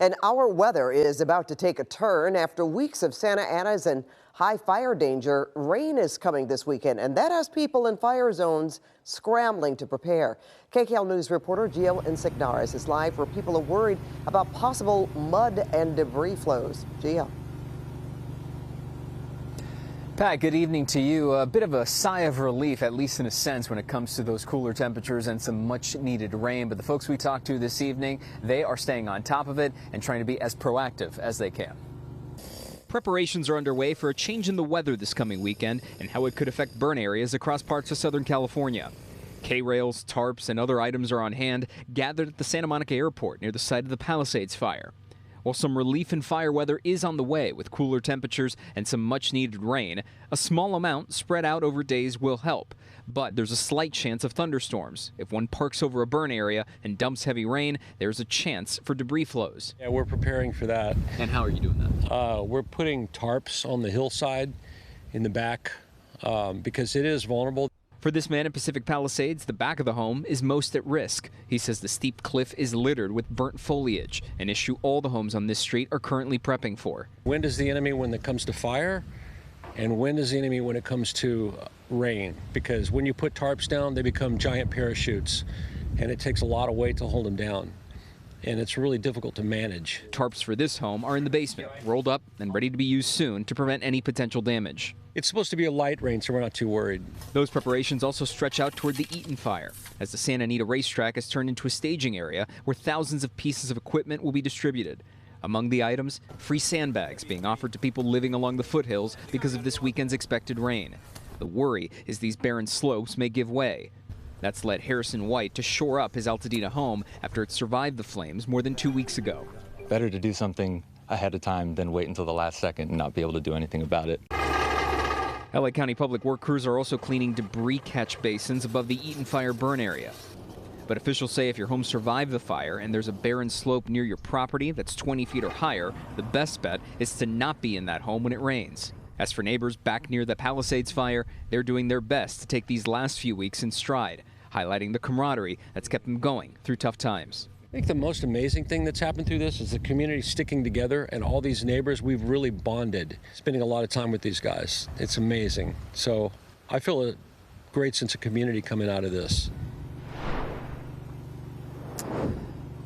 And our weather is about to take a turn. After weeks of Santa Ana's and high fire danger, rain is coming this weekend, and that has people in fire zones scrambling to prepare. KKL News reporter Gio Insignares is live where people are worried about possible mud and debris flows. Gio. Pat, good evening to you. A bit of a sigh of relief, at least in a sense, when it comes to those cooler temperatures and some much needed rain. But the folks we talked to this evening, they are staying on top of it and trying to be as proactive as they can. Preparations are underway for a change in the weather this coming weekend and how it could affect burn areas across parts of Southern California. K-rails, tarps, and other items are on hand, gathered at the Santa Monica Airport near the site of the Palisades fire. While some relief in fire weather is on the way with cooler temperatures and some much-needed rain, a small amount spread out over days will help. But there's a slight chance of thunderstorms. If one parks over a burn area and dumps heavy rain, there's a chance for debris flows. Yeah, we're preparing for that. And how are you doing that? We're putting tarps on the hillside in the back because it is vulnerable. For this man in Pacific Palisades, the back of the home is most at risk. He says the steep cliff is littered with burnt foliage, an issue all the homes on this street are currently prepping for. Wind is the enemy when it comes to fire, and wind is the enemy when it comes to rain. Because when you put tarps down, they become giant parachutes, and it takes a lot of weight to hold them down. And it's really difficult to manage. Tarps for this home are in the basement, rolled up and ready to be used soon to prevent any potential damage. It's supposed to be a light rain, so we're not too worried. Those preparations also stretch out toward the Eaton fire, as the Santa Anita racetrack has turned into a staging area where thousands of pieces of equipment will be distributed. Among the items, free sandbags being offered to people living along the foothills because of this weekend's expected rain. The worry is these barren slopes may give way. That's led Harrison White to shore up his Altadena home after it survived the flames more than 2 weeks ago. Better to do something ahead of time than wait until the last second and not be able to do anything about it. LA County Public Works crews are also cleaning debris catch basins above the Eaton fire burn area. But officials say if your home survived the fire and there's a barren slope near your property that's 20 feet or higher, the best bet is to not be in that home when it rains. As for neighbors back near the Palisades fire, they're doing their best to take these last few weeks in stride, highlighting the camaraderie that's kept them going through tough times. I think the most amazing thing that's happened through this is the community sticking together, and all these neighbors, we've really bonded, spending a lot of time with these guys. It's amazing. So I feel a great sense of community coming out of this.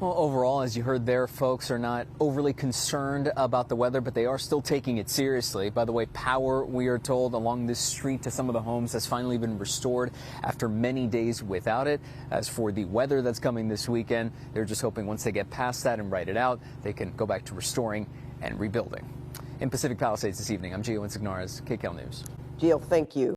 Well, overall, as you heard there, folks are not overly concerned about the weather, but they are still taking it seriously. By the way, power, we are told, along this street to some of the homes has finally been restored after many days without it. As for the weather that's coming this weekend, they're just hoping once they get past that and write it out, they can go back to restoring and rebuilding. In Pacific Palisades this evening, I'm Gio Insignares, KKL News. Gio, thank you.